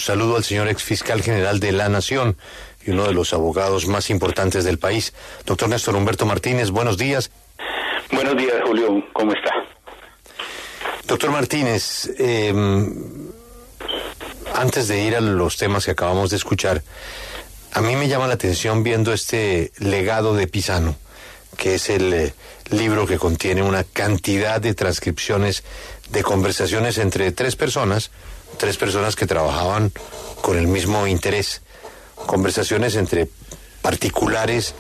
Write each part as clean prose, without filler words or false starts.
Saludo al señor exfiscal general de la Nación y uno de los abogados más importantes del país, doctor Néstor Humberto Martínez. Buenos días. Buenos días, Julio. ¿Cómo está? Doctor Martínez, antes de ir a los temas que acabamos de escuchar, a mí me llama la atención viendo este legado de Pisano, que es el libro que contiene una cantidad de transcripciones de conversaciones entre tres personas que trabajaban con el mismo interés, conversaciones entre particulares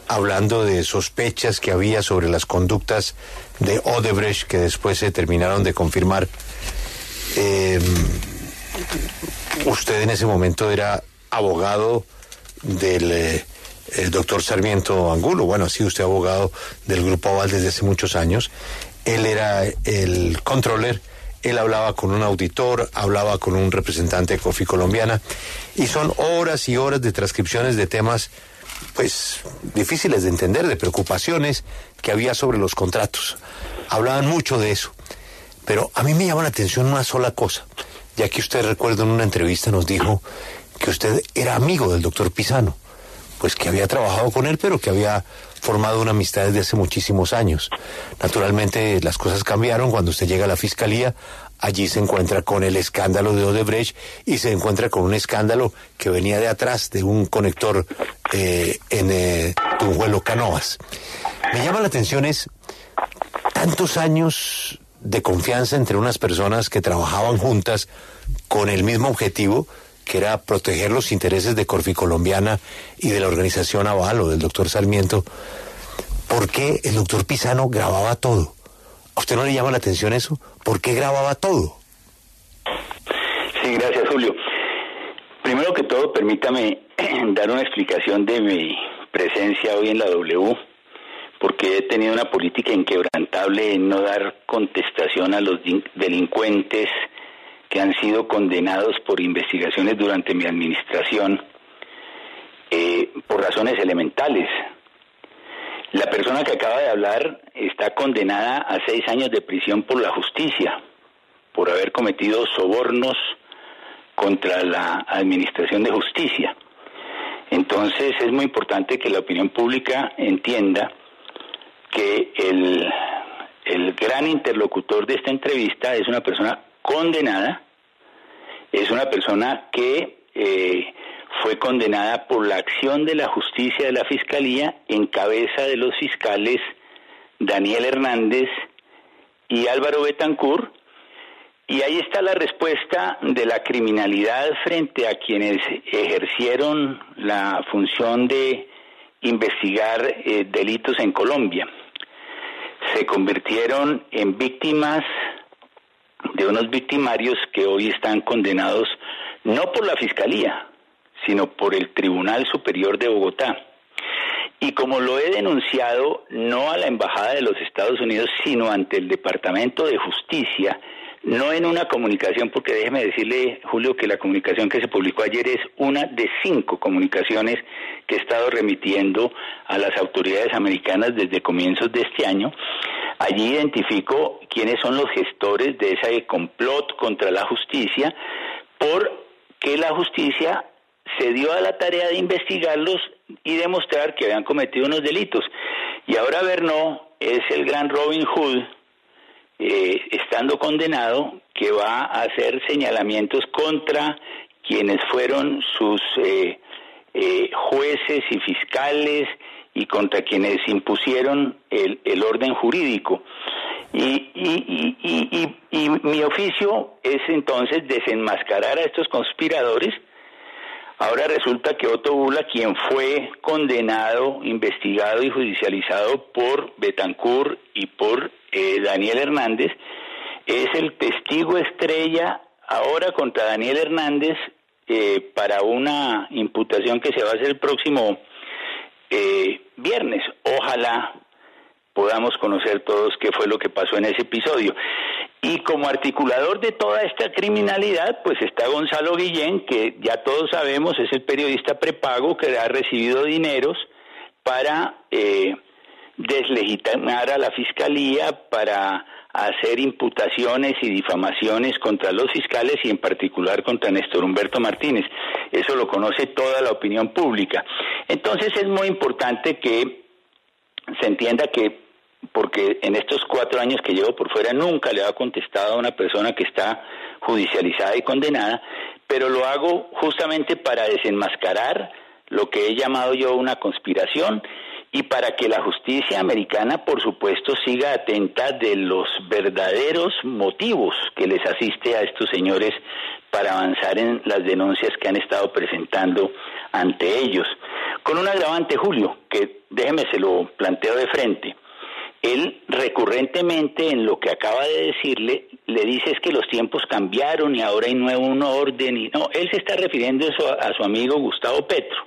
hablando de sospechas que había sobre las conductas de Odebrecht que después se terminaron de confirmar. Usted en ese momento era abogado del doctor Sarmiento Angulo. Bueno, ha sido usted abogado del Grupo Aval desde hace muchos años. Él era el controller. Él hablaba con un auditor, hablaba con un representante de Coffee Colombiana, y son horas y horas de transcripciones de temas, pues, difíciles de entender, de preocupaciones que había sobre los contratos. Hablaban mucho de eso, pero a mí me llama la atención una sola cosa, ya que usted, recuerdo, en una entrevista nos dijo que usted era amigo del doctor Pisano, pues que había trabajado con él, pero que había formado una amistad desde hace muchísimos años. Naturalmente las cosas cambiaron cuando usted llega a la fiscalía. Allí se encuentra con el escándalo de Odebrecht y se encuentra con un escándalo que venía de atrás, de un conector en Tunjuelo Canoas. Me llama la atención es tantos años de confianza entre unas personas que trabajaban juntas con el mismo objetivo, que era proteger los intereses de Corfi Colombiana y de la organización Aval o del doctor Sarmiento. ¿Por qué el doctor Pisano grababa todo? ¿A usted no le llama la atención eso? ¿Por qué grababa todo? Sí, gracias, Julio. Primero que todo, permítame dar una explicación de mi presencia hoy en la W, porque he tenido una política inquebrantable en no dar contestación a los delincuentes que han sido condenados por investigaciones durante mi administración, por razones elementales. La persona que acaba de hablar está condenada a 6 años de prisión por la justicia, por haber cometido sobornos contra la administración de justicia. Entonces es muy importante que la opinión pública entienda que el gran interlocutor de esta entrevista es una persona condenada, es una persona que fue condenada por la acción de la justicia de la Fiscalía en cabeza de los fiscales Daniel Hernández y Álvaro Betancourt, y ahí está la respuesta de la criminalidad frente a quienes ejercieron la función de investigar delitos en Colombia. Se convirtieron en víctimas de unos victimarios que hoy están condenados no por la Fiscalía, sino por el Tribunal Superior de Bogotá. Y como lo he denunciado, no a la Embajada de los Estados Unidos, sino ante el Departamento de Justicia, no en una comunicación, porque déjeme decirle, Julio, que la comunicación que se publicó ayer es una de 5 comunicaciones que he estado remitiendo a las autoridades americanas desde comienzos de este año. Allí identifico quiénes son los gestores de ese complot contra la justicia, porque la justicia se dio a la tarea de investigarlos y demostrar que habían cometido unos delitos. Y ahora Bernó es el gran Robin Hood, estando condenado, que va a hacer señalamientos contra quienes fueron sus jueces y fiscales y contra quienes impusieron el orden jurídico. Y mi oficio es entonces desenmascarar a estos conspiradores. Ahora resulta que Otto Bula, quien fue condenado, investigado y judicializado por Betancourt y por Daniel Hernández, es el testigo estrella ahora contra Daniel Hernández para una imputación que se va a hacer el próximo viernes. Ojalá podamos conocer todos qué fue lo que pasó en ese episodio. Y como articulador de toda esta criminalidad, pues está Gonzalo Guillén, que ya todos sabemos es el periodista prepago que ha recibido dineros para deslegitimar a la Fiscalía, para a hacer imputaciones y difamaciones contra los fiscales y en particular contra Néstor Humberto Martínez. Eso lo conoce toda la opinión pública. Entonces es muy importante que se entienda que, porque en estos 4 años que llevo por fuera nunca le he contestado a una persona que está judicializada y condenada, pero lo hago justamente para desenmascarar lo que he llamado yo una conspiración y para que la justicia americana, por supuesto, siga atenta de los verdaderos motivos que les asiste a estos señores para avanzar en las denuncias que han estado presentando ante ellos. Con un agravante, Julio, que déjeme se lo planteo de frente. Él recurrentemente en lo que acaba de decirle, le dice es que los tiempos cambiaron y ahora hay un orden. Y no, él se está refiriendo eso a su amigo Gustavo Petro.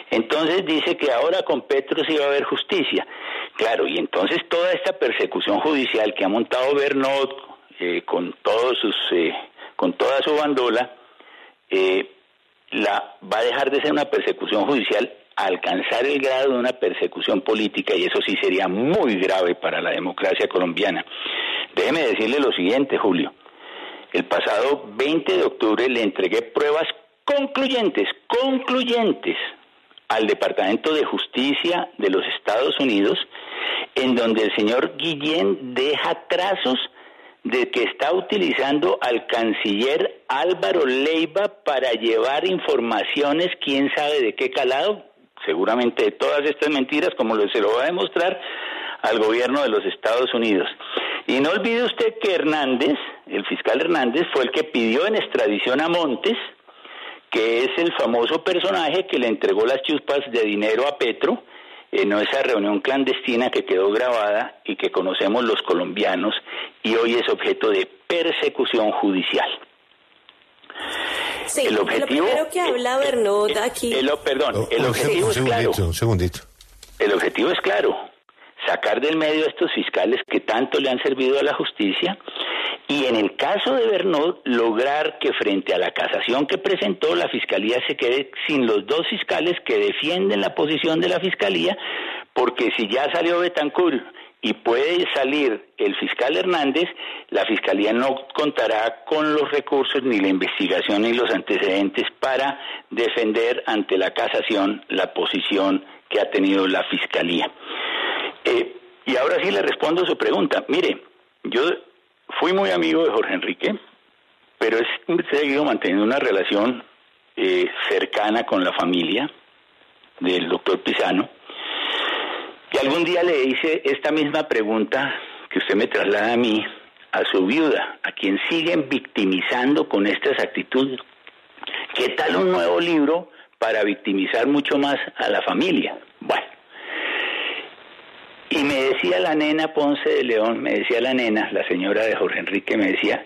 Entonces dice que ahora con Petro sí va a haber justicia. Claro, y entonces toda esta persecución judicial que ha montado Bernot con toda su bandola, va a dejar de ser una persecución judicial a alcanzar el grado de una persecución política, y eso sí sería muy grave para la democracia colombiana. Déjeme decirle lo siguiente, Julio. El pasado 20 de octubre le entregué pruebas concluyentes, al Departamento de Justicia de los Estados Unidos, en donde el señor Guillén deja trazos de que está utilizando al canciller Álvaro Leiva para llevar informaciones, quién sabe de qué calado, seguramente de todas estas mentiras, como se lo va a demostrar al gobierno de los Estados Unidos. Y no olvide usted que Hernández, el fiscal Hernández, fue el que pidió en extradición a Montes, que es el famoso personaje que le entregó las chupas de dinero a Petro en esa reunión clandestina que quedó grabada y que conocemos los colombianos y hoy es objeto de persecución judicial. Sí, el objetivo, lo primero que habla Bernot aquí... el objetivo es claro. Un segundito. El objetivo es claro, sacar del medio a estos fiscales que tanto le han servido a la justicia y en el caso de Bernot lograr que frente a la casación que presentó la Fiscalía se quede sin los 2 fiscales que defienden la posición de la Fiscalía, porque si ya salió Betancourt y puede salir el fiscal Hernández, la Fiscalía no contará con los recursos ni la investigación ni los antecedentes para defender ante la casación la posición que ha tenido la Fiscalía. Y ahora sí le respondo a su pregunta. Mire, yo fui muy amigo de Jorge Enrique, pero he seguido manteniendo una relación cercana con la familia del doctor Pisano. Y algún día le hice esta misma pregunta que usted me traslada a mí, a su viuda, a quien siguen victimizando con estas actitudes. ¿Qué tal un nuevo libro para victimizar mucho más a la familia? Bueno, y me decía la nena Ponce de León, la señora de Jorge Enrique, me decía,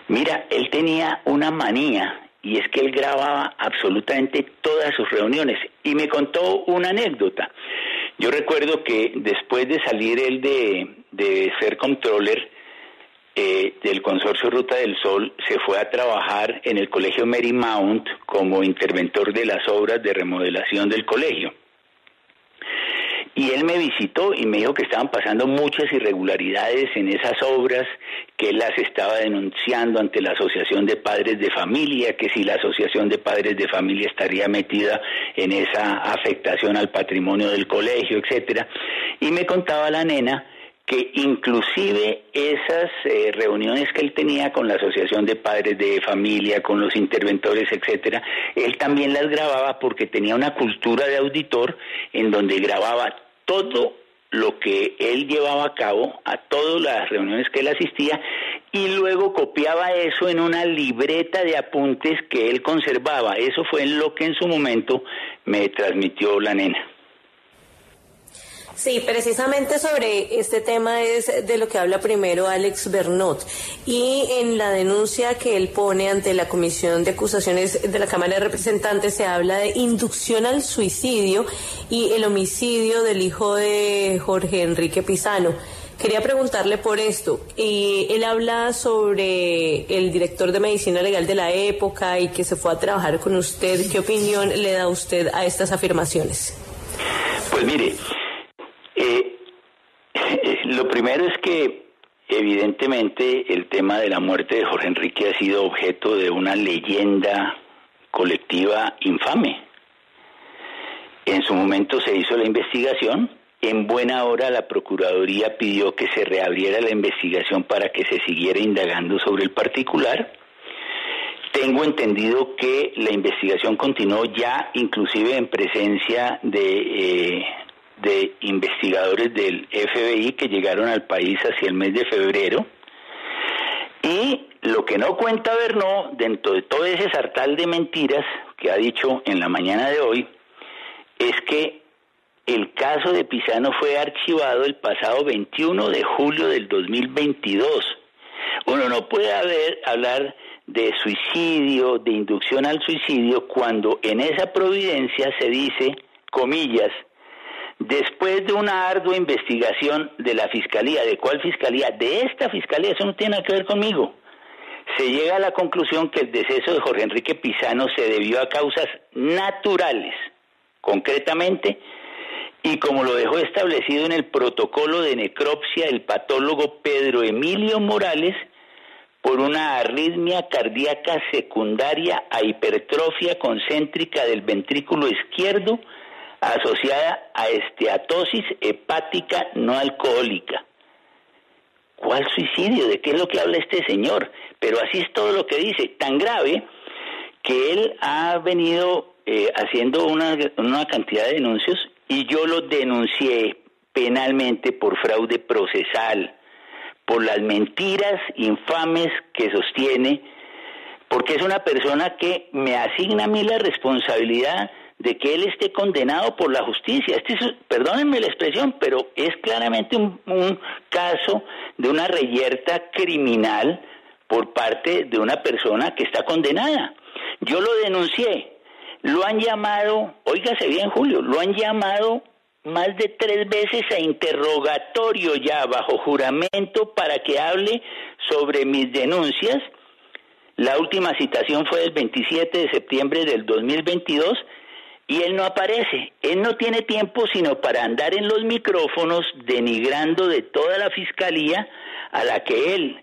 mira, él tenía una manía, y es que él grababa absolutamente todas sus reuniones, y me contó una anécdota. Yo recuerdo que después de salir él de ser controller del Consorcio Ruta del Sol, se fue a trabajar en el Colegio Marymount como interventor de las obras de remodelación del colegio. Y él me visitó y me dijo que estaban pasando muchas irregularidades en esas obras, que él las estaba denunciando ante la Asociación de Padres de Familia, que si la Asociación de Padres de Familia estaría metida en esa afectación al patrimonio del colegio, etcétera. Y me contaba la nena que inclusive esas reuniones que él tenía con la Asociación de Padres de Familia, con los interventores, etcétera, él también las grababa porque tenía una cultura de auditor en donde grababa todo lo que él llevaba a cabo, a todas las reuniones que él asistía, y luego copiaba eso en una libreta de apuntes que él conservaba. Eso fue lo que en su momento me transmitió la nena. Sí, precisamente sobre este tema es de lo que habla primero Alex Bernot. Y en la denuncia que él pone ante la Comisión de Acusaciones de la Cámara de Representantes se habla de inducción al suicidio y el homicidio del hijo de Jorge Enrique Pisano. Quería preguntarle por esto. Él habla sobre el director de Medicina Legal de la época y que se fue a trabajar con usted. ¿Qué opinión le da usted a estas afirmaciones? Pues mire, lo primero es que Evidentemente, el tema de la muerte de Jorge Enrique ha sido objeto de una leyenda colectiva infame. En su momento se hizo la investigación. En buena hora la Procuraduría pidió que se reabriera la investigación para que se siguiera indagando sobre el particular. Tengo entendido que la investigación continuó ya inclusive en presencia de investigadores del FBI que llegaron al país hacia el mes de febrero. Y lo que no cuenta Bernot, dentro de todo ese sartal de mentiras que ha dicho en la mañana de hoy, es que el caso de Pisano fue archivado el pasado 21 de julio del 2022. Uno no puede hablar de suicidio, de inducción al suicidio, cuando en esa providencia se dice, comillas, después de una ardua investigación de la Fiscalía. ¿De cuál Fiscalía? De esta Fiscalía, eso no tiene nada que ver conmigo. Se llega a la conclusión que el deceso de Jorge Enrique Pisano se debió a causas naturales, concretamente, y como lo dejó establecido en el protocolo de necropsia el patólogo Pedro Emilio Morales, por una arritmia cardíaca secundaria a hipertrofia concéntrica del ventrículo izquierdo asociada a esteatosis hepática no alcohólica. ¿Cuál suicidio? ¿De qué es lo que habla este señor? Pero así es todo lo que dice, tan grave que él ha venido haciendo una cantidad de denuncios y yo lo denuncié penalmente por fraude procesal, por las mentiras infames que sostiene, porque es una persona que me asigna a mí la responsabilidad de que él esté condenado por la justicia. Perdónenme la expresión, pero es claramente un caso de una reyerta criminal por parte de una persona que está condenada. Yo lo denuncié, lo han llamado, óigase bien Julio, lo han llamado más de 3 veces a interrogatorio ya bajo juramento para que hable sobre mis denuncias. La última citación fue el 27 de septiembre del 2022 y él no aparece. Él no tiene tiempo sino para andar en los micrófonos denigrando de toda la fiscalía a la que él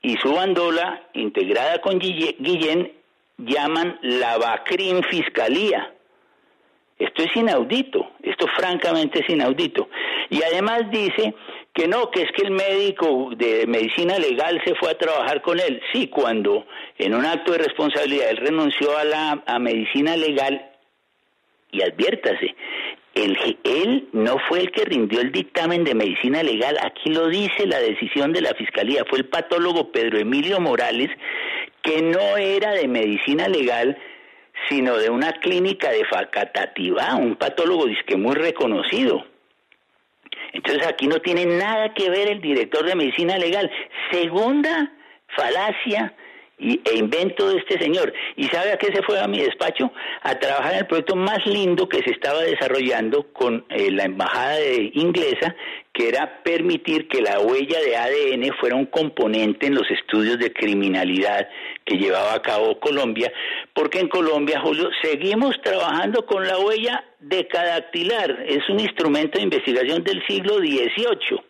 y su bandola, integrada con Guillén, llaman la Bacrin Fiscalía. Esto es inaudito, esto francamente es inaudito. Y además dice que no, que es que el médico de medicina legal se fue a trabajar con él. Sí, cuando en un acto de responsabilidad él renunció a medicina legal, y adviértase, él no fue el que rindió el dictamen de medicina legal, aquí lo dice la decisión de la Fiscalía, fue el patólogo Pedro Emilio Morales, que no era de medicina legal, sino de una clínica de Facatativá, un patólogo disque muy reconocido. Entonces aquí no tiene nada que ver el director de medicina legal. Segunda falacia e invento de este señor. ¿Y sabe a qué se fue a mi despacho? A trabajar en el proyecto más lindo que se estaba desarrollando con la embajada inglesa, que era permitir que la huella de ADN fuera un componente en los estudios de criminalidad que llevaba a cabo Colombia, porque en Colombia, Julio, seguimos trabajando con la huella decadactilar, es un instrumento de investigación del siglo XVIII,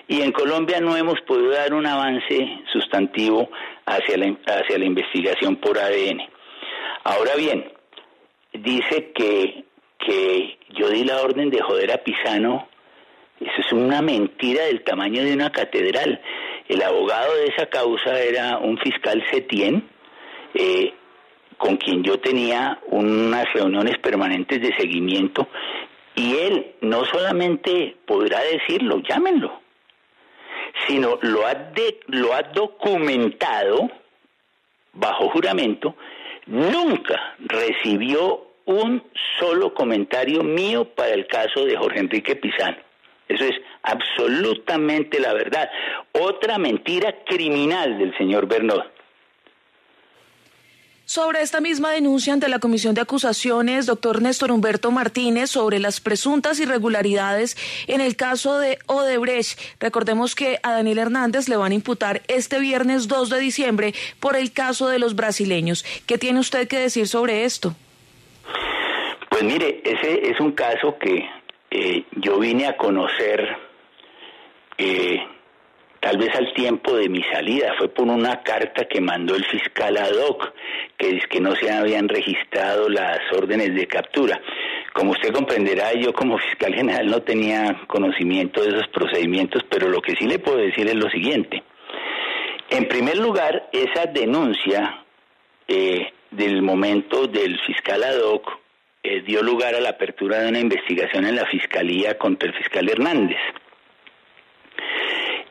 y en Colombia no hemos podido dar un avance sustantivo hacia la investigación por ADN. Ahora bien, dice que yo di la orden de joder a Pisano. Eso es una mentira del tamaño de una catedral. El abogado de esa causa era un fiscal Setién, con quien yo tenía unas reuniones permanentes de seguimiento, y él no solamente podrá decirlo, llámenlo, sino lo ha documentado bajo juramento. Nunca recibió un solo comentario mío para el caso de Jorge Enrique Pisano. Eso es absolutamente la verdad. Otra mentira criminal del señor Bernot. Sobre esta misma denuncia ante la Comisión de Acusaciones, doctor Néstor Humberto Martínez, sobre las presuntas irregularidades en el caso de Odebrecht. Recordemos que a Daniel Hernández le van a imputar este viernes 2 de diciembre por el caso de los brasileños. ¿Qué tiene usted que decir sobre esto? Pues mire, ese es un caso que yo vine a conocer tal vez al tiempo de mi salida, fue por una carta que mandó el fiscal ad hoc, que dice que no se habían registrado las órdenes de captura. Como usted comprenderá, yo como fiscal general no tenía conocimiento de esos procedimientos, pero lo que sí le puedo decir es lo siguiente. En primer lugar, esa denuncia del momento del fiscal ad hoc dio lugar a la apertura de una investigación en la Fiscalía contra el fiscal Hernández.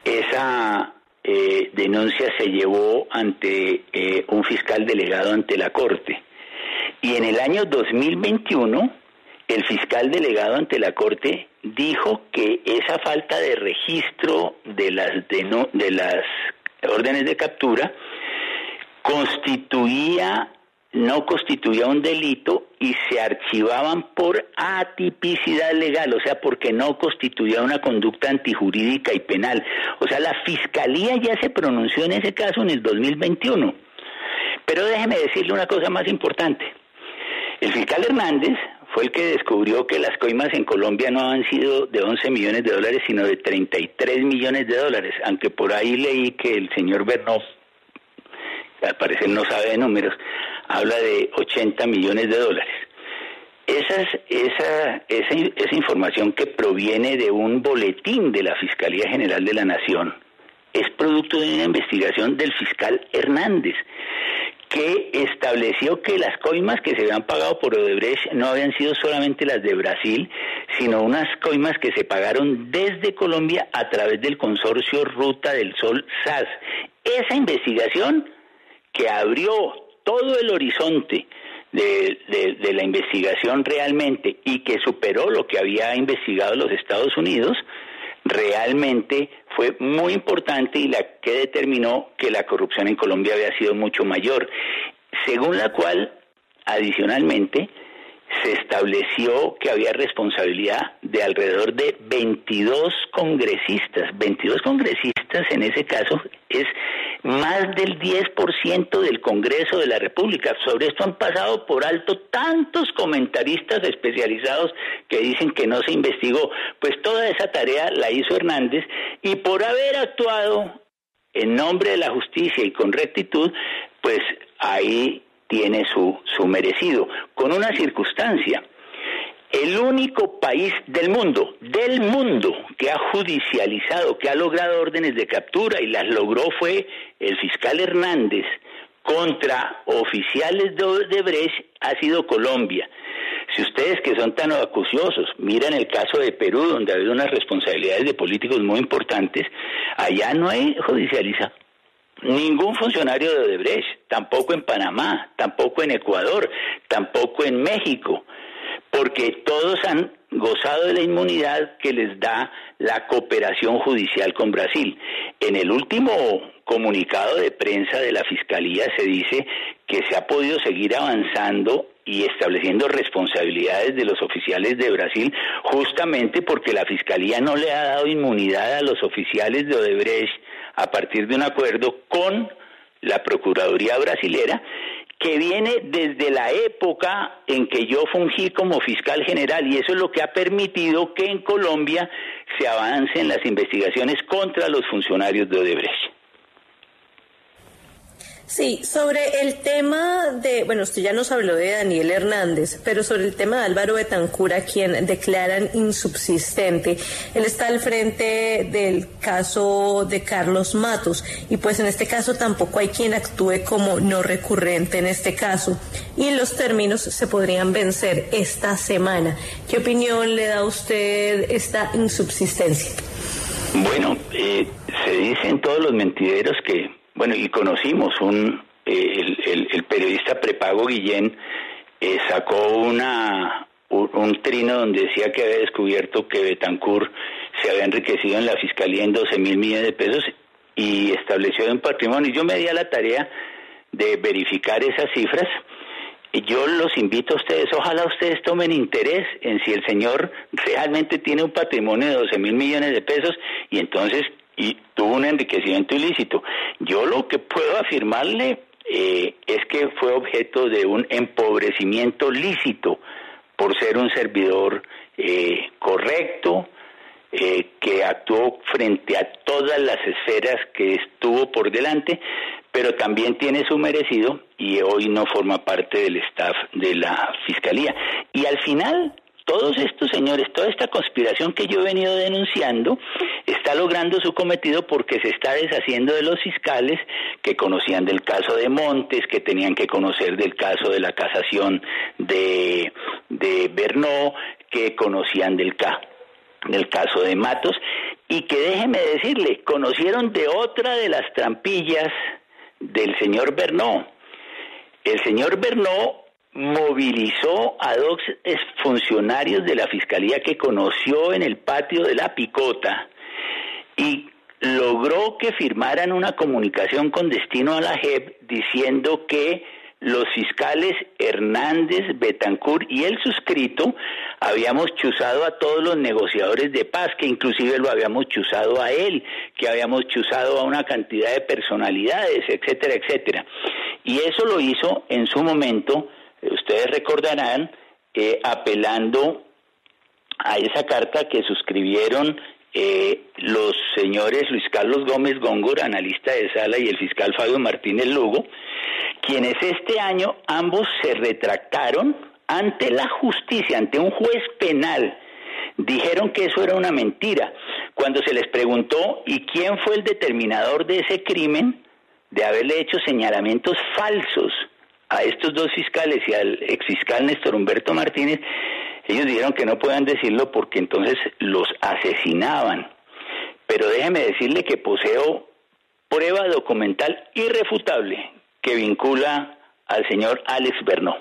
Esa denuncia se llevó ante un fiscal delegado ante la Corte. Y en el año 2021, el fiscal delegado ante la Corte dijo que esa falta de registro de las órdenes de captura no constituía un delito y se archivaban por atipicidad legal, o sea, porque no constituía una conducta antijurídica y penal. O sea, la Fiscalía ya se pronunció en ese caso en el 2021. Pero déjeme decirle una cosa más importante. El fiscal Hernández fue el que descubrió que las coimas en Colombia no han sido de 11 millones de dólares, sino de 33 millones de dólares, aunque por ahí leí que el señor Bernot, al parecer no sabe de números, habla de 80 millones de dólares. Esa información que proviene de un boletín de la Fiscalía General de la Nación es producto de una investigación del fiscal Hernández, que estableció que las coimas que se habían pagado por Odebrecht no habían sido solamente las de Brasil, sino unas coimas que se pagaron desde Colombia a través del consorcio Ruta del Sol SAS. Esa investigación que abrió todo el horizonte de la investigación realmente y que superó lo que había investigado los Estados Unidos, realmente fue muy importante y la que determinó que la corrupción en Colombia había sido mucho mayor, según la cual, adicionalmente, se estableció que había responsabilidad de alrededor de 22 congresistas. 22 congresistas en ese caso es más del 10% del Congreso de la República. Sobre esto han pasado por alto tantos comentaristas especializados que dicen que no se investigó. Pues toda esa tarea la hizo Hernández y por haber actuado en nombre de la justicia y con rectitud, pues ahí tiene su merecido, con una circunstancia. El único país del mundo, que ha judicializado, que ha logrado órdenes de captura y las logró fue el fiscal Hernández contra oficiales de Odebrecht, ha sido Colombia. Si ustedes que son tan acuciosos miran el caso de Perú, donde ha habido unas responsabilidades de políticos muy importantes, allá no hay judicialización. Ningún funcionario de Odebrecht, tampoco en Panamá, tampoco en Ecuador, tampoco en México, porque todos han gozado de la inmunidad que les da la cooperación judicial con Brasil. En el último comunicado de prensa de la Fiscalía se dice que se ha podido seguir avanzando y estableciendo responsabilidades de los oficiales de Brasil, justamente porque la Fiscalía no le ha dado inmunidad a los oficiales de Odebrecht a partir de un acuerdo con la Procuraduría brasilera, que viene desde la época en que yo fungí como fiscal general, y eso es lo que ha permitido que en Colombia se avancen las investigaciones contra los funcionarios de Odebrecht. Sí, sobre el tema de, bueno, usted ya nos habló de Daniel Hernández, pero sobre el tema de Álvaro Betancur, a quien declaran insubsistente, él está al frente del caso de Carlos Matos, y pues en este caso tampoco hay quien actúe como no recurrente en este caso, y los términos se podrían vencer esta semana. ¿Qué opinión le da a usted esta insubsistencia? Bueno, se dicen todos los mentideros que, bueno, y conocimos el periodista prepago Guillén sacó un trino donde decía que había descubierto que Betancur se había enriquecido en la Fiscalía en 12.000 millones de pesos y estableció un patrimonio. Yo me di a la tarea de verificar esas cifras. Y yo los invito a ustedes, ojalá ustedes tomen interés en si el señor realmente tiene un patrimonio de 12.000 millones de pesos y entonces tuvo un enriquecimiento ilícito. Yo lo que puedo afirmarle es que fue objeto de un empobrecimiento lícito por ser un servidor correcto, que actuó frente a todas las esferas que estuvo por delante, pero también tiene su merecido y hoy no forma parte del staff de la Fiscalía. Y al final, todos estos señores, toda esta conspiración que yo he venido denunciando, está logrando su cometido porque se está deshaciendo de los fiscales que conocían del caso de Montes, que tenían que conocer del caso de la casación de Bernó, que conocían del caso de Matos, y que déjeme decirle, conocieron de otra de las trampillas del señor Bernó. El señor Bernó movilizó a dos funcionarios de la Fiscalía que conoció en el patio de La Picota y logró que firmaran una comunicación con destino a la JEP diciendo que los fiscales Hernández, Betancourt y el suscrito habíamos chuzado a todos los negociadores de paz, que inclusive lo habíamos chuzado a él, que habíamos chuzado a una cantidad de personalidades, etcétera, etcétera. Y eso lo hizo en su momento, ustedes recordarán, apelando a esa carta que suscribieron los señores Luis Carlos Gómez Góngora, analista de Sala, y el fiscal Fabio Martínez Lugo, quienes este año ambos se retractaron ante la justicia, ante un juez penal. Dijeron que eso era una mentira. Cuando se les preguntó ¿y quién fue el determinador de ese crimen? De haberle hecho señalamientos falsos a estos dos fiscales y al exfiscal Néstor Humberto Martínez, ellos dijeron que no podían decirlo porque entonces los asesinaban. Pero déjeme decirle que poseo prueba documental irrefutable que vincula al señor Alex Bernó.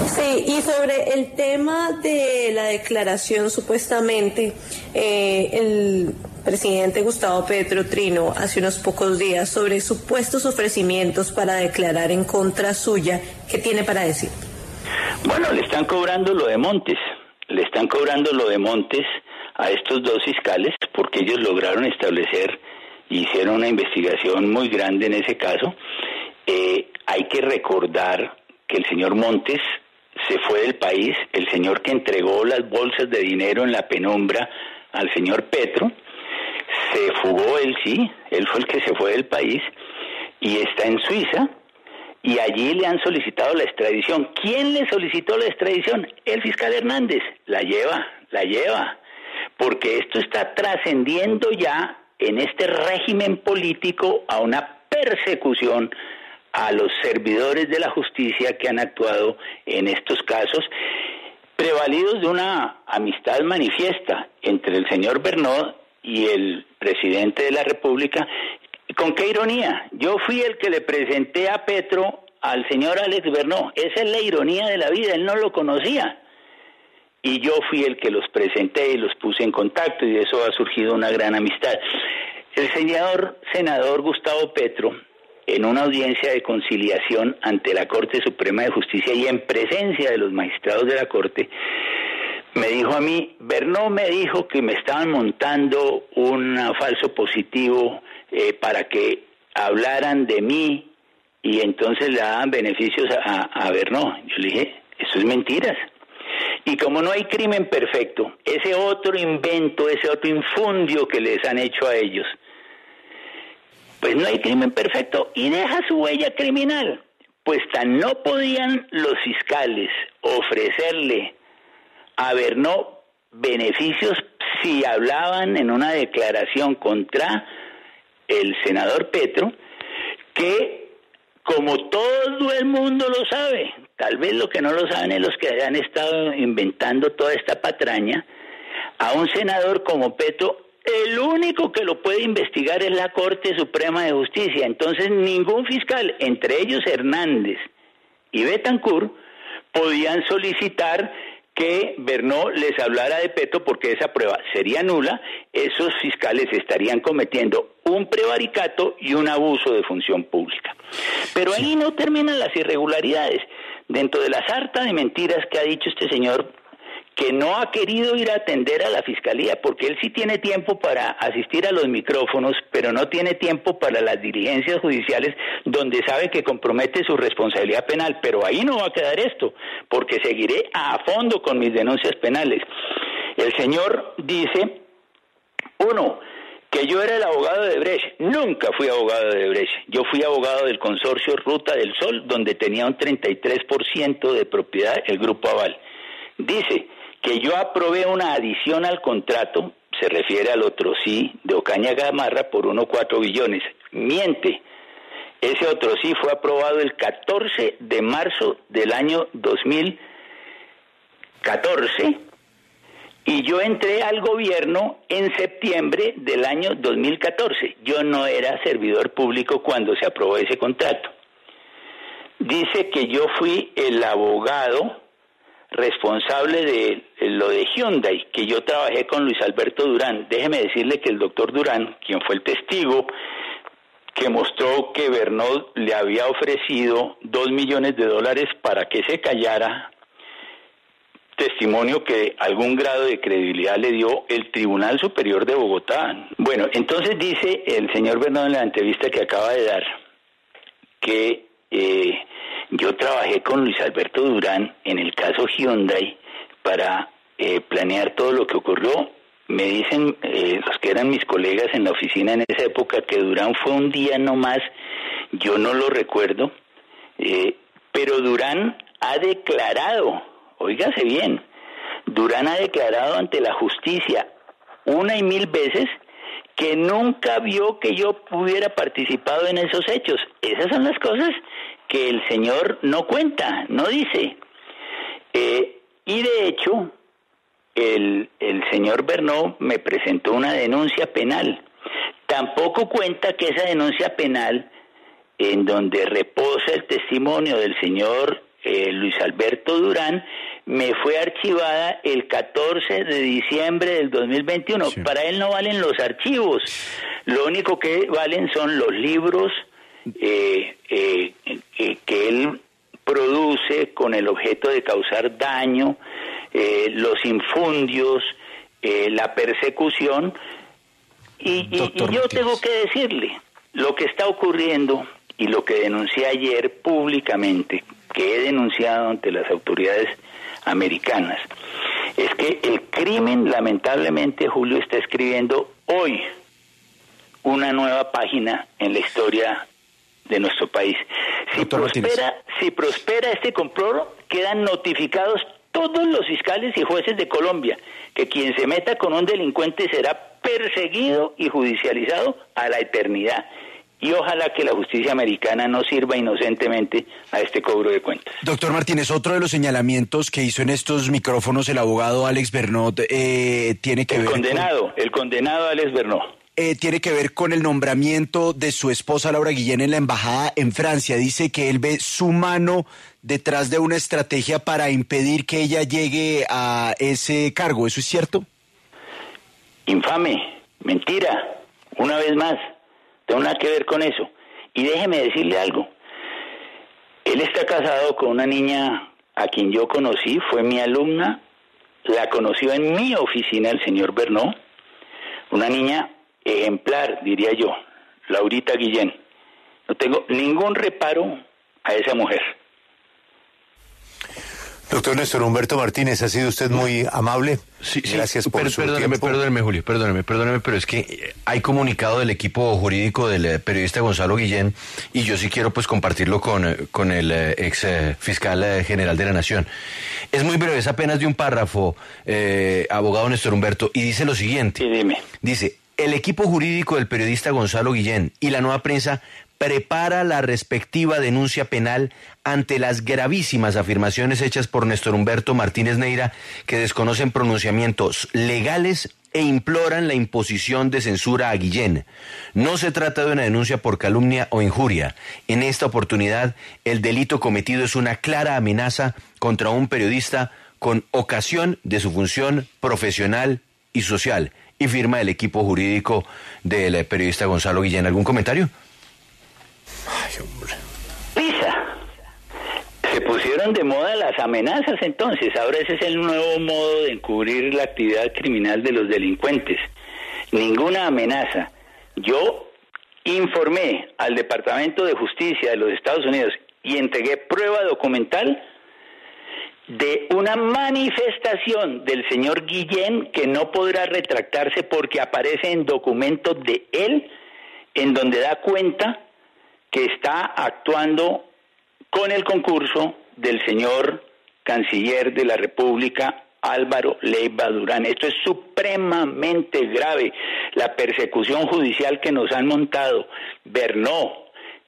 Sí, y sobre el tema de la declaración, supuestamente, el presidente Gustavo Petro Trino hace unos pocos días sobre supuestos ofrecimientos para declarar en contra suya, ¿qué tiene para decir? Bueno, le están cobrando lo de Montes, a estos dos fiscales porque ellos lograron establecer, hicieron una investigación muy grande en ese caso. Hay que recordar que el señor Montes se fue del país, el señor que entregó las bolsas de dinero en la penumbra al señor Petro, se fugó él, sí, él fue el que se fue del país y está en Suiza y allí le han solicitado la extradición. ¿Quién le solicitó la extradición? El fiscal Hernández. La lleva, porque esto está trascendiendo ya en este régimen político a una persecución a los servidores de la justicia que han actuado en estos casos, prevalidos de una amistad manifiesta entre el señor Bernó y el presidente de la República. ¿Con qué ironía? Yo fui el que le presenté a Petro al señor Alex Bernó. Esa es la ironía de la vida, él no lo conocía. Y yo fui el que los presenté y los puse en contacto y de eso ha surgido una gran amistad. El señor senador Gustavo Petro, en una audiencia de conciliación ante la Corte Suprema de Justicia y en presencia de los magistrados de la Corte, me dijo a mí, Bernó me dijo que me estaban montando un falso positivo para que hablaran de mí y entonces le daban beneficios a Bernó. Yo le dije, eso es mentiras. Y como no hay crimen perfecto, ese otro invento, ese otro infundio que les han hecho a ellos, pues no hay crimen perfecto y deja su huella criminal. Pues tan no podían los fiscales ofrecerle a Bernó beneficios si hablaban en una declaración contra el senador Petro, que como todo el mundo lo sabe, tal vez lo que no lo saben es los que han estado inventando toda esta patraña, a un senador como Petro, el único que lo puede investigar es la Corte Suprema de Justicia. Entonces ningún fiscal, entre ellos Hernández y Betancourt, podían solicitar que Bernó les hablara de Petro porque esa prueba sería nula. Esos fiscales estarían cometiendo un prevaricato y un abuso de función pública. Pero ahí no terminan las irregularidades. Dentro de la sarta de mentiras que ha dicho este señor, que no ha querido ir a atender a la fiscalía, porque él sí tiene tiempo para asistir a los micrófonos, pero no tiene tiempo para las diligencias judiciales donde sabe que compromete su responsabilidad penal. Pero ahí no va a quedar esto, porque seguiré a fondo con mis denuncias penales. El señor dice, uno, que yo era el abogado de Odebrecht. Nunca fui abogado de Odebrecht. Yo fui abogado del consorcio Ruta del Sol, donde tenía un 33% de propiedad el Grupo Aval. Dice que yo aprobé una adición al contrato, se refiere al otro sí de Ocaña Gamarra por 1,4 billones. Miente. Ese otro sí fue aprobado el 14 de marzo del año 2014 y yo entré al gobierno en septiembre del año 2014. Yo no era servidor público cuando se aprobó ese contrato. Dice que yo fui el abogado responsable de lo de Hyundai, que yo trabajé con Luis Alberto Durán. Déjeme decirle que el doctor Durán, quien fue el testigo que mostró que Bernot le había ofrecido $2 millones para que se callara, testimonio que algún grado de credibilidad le dio el Tribunal Superior de Bogotá. Bueno, entonces dice el señor Bernot en la entrevista que acaba de dar que yo trabajé con Luis Alberto Durán en el caso Hyundai para planear todo lo que ocurrió. Me dicen los que eran mis colegas en la oficina en esa época que Durán fue un día nomás, yo no lo recuerdo, pero Durán ha declarado, óigase bien, Durán ha declarado ante la justicia 1 y 1000 veces que nunca vio que yo hubiera participado en esos hechos. Esas son las cosas que el señor no cuenta, no dice. Y de hecho, el señor Bernot me presentó una denuncia penal. Tampoco cuenta que esa denuncia penal, en donde reposa el testimonio del señor Luis Alberto Durán, me fue archivada el 14 de diciembre del 2021. Sí. Para él no valen los archivos. Lo único que valen son los libros que él produce con el objeto de causar daño, los infundios, la persecución, y yo tengo que decirle lo que está ocurriendo y lo que denuncié ayer públicamente, que he denunciado ante las autoridades americanas, es que el crimen, lamentablemente, Julio, está escribiendo hoy una nueva página en la historia de nuestro país. Si prospera este complot, quedan notificados todos los fiscales y jueces de Colombia que quien se meta con un delincuente será perseguido y judicializado a la eternidad. Y ojalá que la justicia americana no sirva inocentemente a este cobro de cuentas. Doctor Martínez, otro de los señalamientos que hizo en estos micrófonos el abogado Alex Bernot tiene que ver el condenado Alex Bernot. Tiene que ver con el nombramiento de su esposa Laura Guillén en la embajada en Francia. Dice que él ve su mano detrás de una estrategia para impedir que ella llegue a ese cargo. ¿Eso es cierto? Infame, mentira, una vez más. Tengo nada que ver con eso. Y déjeme decirle algo. Él está casado con una niña a quien yo conocí, fue mi alumna, la conoció en mi oficina el señor Bernot, una niña ejemplar, diría yo, Laurita Guillén. No tengo ningún reparo a esa mujer. Doctor Néstor Humberto Martínez, ha sido usted muy amable. Sí, gracias por su tiempo. Perdóneme, Julio, perdóneme, pero es que hay comunicado del equipo jurídico del periodista Gonzalo Guillén y yo sí quiero pues compartirlo con el ex fiscal general de la Nación. Es muy breve, es apenas de un párrafo, abogado Néstor Humberto, y dice lo siguiente. Sí, dime. Dice, el equipo jurídico del periodista Gonzalo Guillén y la Nueva Prensa prepara la respectiva denuncia penal ante las gravísimas afirmaciones hechas por Néstor Humberto Martínez Neira, que desconocen pronunciamientos legales e imploran la imposición de censura a Guillén. No se trata de una denuncia por calumnia o injuria. En esta oportunidad, el delito cometido es una clara amenaza contra un periodista con ocasión de su función profesional y social. Y firma el equipo jurídico del periodista Gonzalo Guillén. ¿Algún comentario? Ay, hombre. Lisa, Se pusieron de moda las amenazas entonces, ahora ese es el nuevo modo de encubrir la actividad criminal de los delincuentes. Ninguna amenaza. Yo informé al Departamento de Justicia de los Estados Unidos y entregué prueba documental de una manifestación del señor Guillén que no podrá retractarse porque aparece en documentos de él en donde da cuenta que está actuando con el concurso del señor canciller de la República, Álvaro Leiva Durán. Esto es supremamente grave. La persecución judicial que nos han montado Bernó,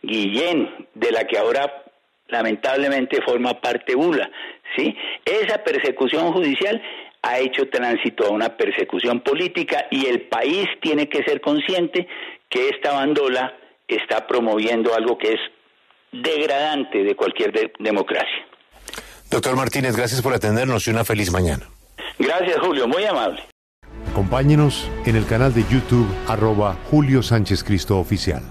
Guillén, de la que ahora lamentablemente forma parte Bula, ¿sí? Esa persecución judicial ha hecho tránsito a una persecución política y el país tiene que ser consciente que esta bandola está promoviendo algo que es degradante de cualquier democracia. Doctor Martínez, gracias por atendernos y una feliz mañana. Gracias, Julio, muy amable. Acompáñenos en el canal de YouTube @Julio Sánchez Cristo Oficial.